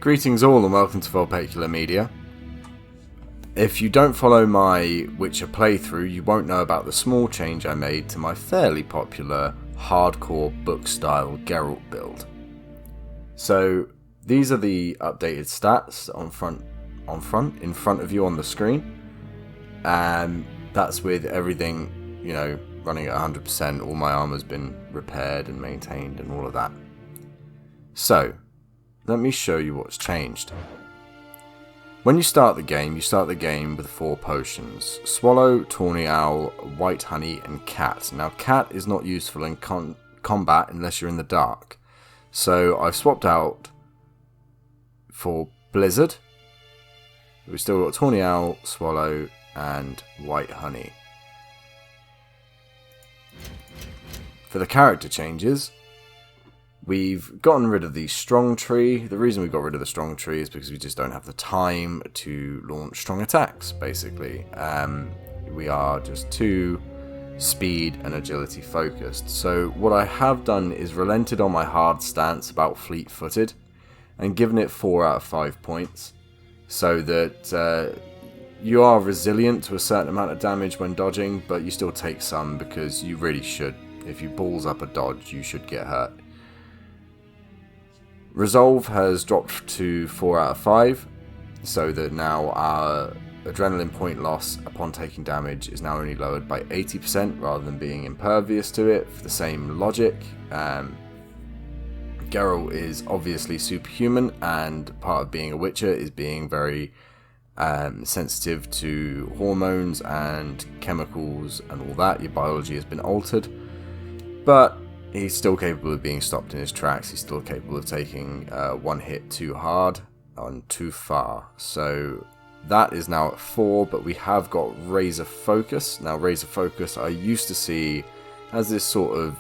Greetings all and welcome to Vulpecular Media. If you don't follow my Witcher playthrough, you won't know about the small change I made to my fairly popular hardcore book-style Geralt build. So these are the updated stats in front of you on the screen, and that's with everything, running at 100%. All my armor's been repaired and maintained and all of that. So let me show you what's changed. When you start the game with 4 potions: Swallow, Tawny Owl, White Honey, and Cat. Now, Cat is not useful in combat unless you're in the dark. So I've swapped out for Blizzard. We've still got Tawny Owl, Swallow, and White Honey. For the character changes, we've gotten rid of the strong tree. The reason we got rid of the strong tree is because we just don't have the time to launch strong attacks, basically. We are just too speed and agility focused. So what I have done is relented on my hard stance about fleet-footed and given it 4 out of 5 points, so that you are resilient to a certain amount of damage when dodging, but you still take some because you really should. If you balls up a dodge, you should get hurt. Resolve has dropped to 4 out of 5, so that now our adrenaline point loss upon taking damage is now only lowered by 80% rather than being impervious to it, for the same logic. Geralt is obviously superhuman, and part of being a Witcher is being very sensitive to hormones and chemicals and all that. Your biology has been altered, but he's still capable of being stopped in his tracks. He's still capable of taking one hit too hard and too far. So that is now at 4, but we have got Razor Focus. Now, Razor Focus I used to see as this sort of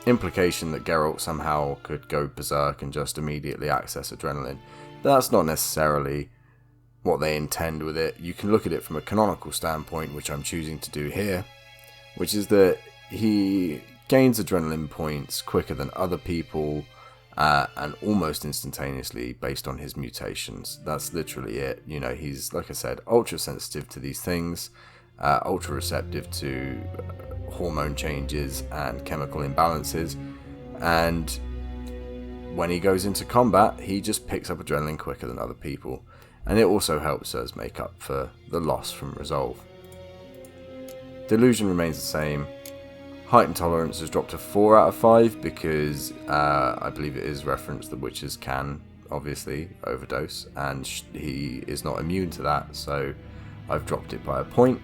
implication that Geralt somehow could go berserk and just immediately access adrenaline. But that's not necessarily what they intend with it. You can look at it from a canonical standpoint, which I'm choosing to do here, which is that he gains adrenaline points quicker than other people and almost instantaneously based on his mutations. That's literally it. He's, like I said, ultra sensitive to these things, ultra receptive to hormone changes and chemical imbalances, and when he goes into combat, he just picks up adrenaline quicker than other people, and it also helps us make up for the loss from Resolve. Delusion remains the same. Height and tolerance has dropped to 4 out of 5 because I believe it is referenced that witches can obviously overdose, and he is not immune to that, so I've dropped it by a point.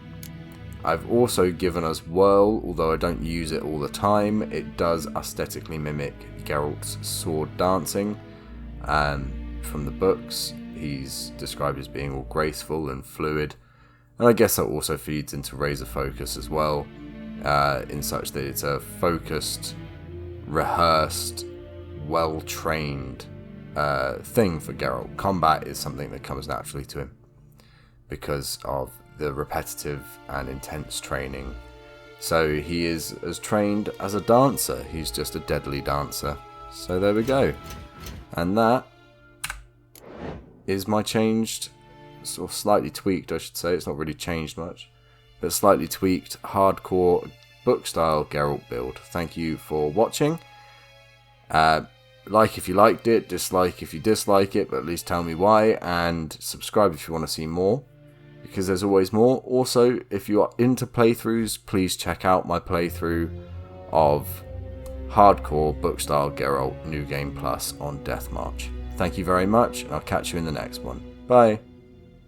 I've also given us Whirl, although I don't use it all the time. It does aesthetically mimic Geralt's sword dancing from the books. He's described as being all graceful and fluid, and I guess that also feeds into Razor Focus as well. In such that it's a focused, rehearsed, well-trained thing for Geralt. Combat is something that comes naturally to him because of the repetitive and intense training. So he is as trained as a dancer. He's just a deadly dancer. So there we go. And that is my changed, sort of slightly tweaked, I should say. It's not really changed much, but slightly tweaked hardcore book-style Geralt build. Thank you for watching. Like if you liked it, dislike if you dislike it, but at least tell me why, and subscribe if you want to see more, because there's always more. Also, if you are into playthroughs, please check out my playthrough of hardcore book-style Geralt New Game Plus on Death March. Thank you very much, and I'll catch you in the next one. Bye.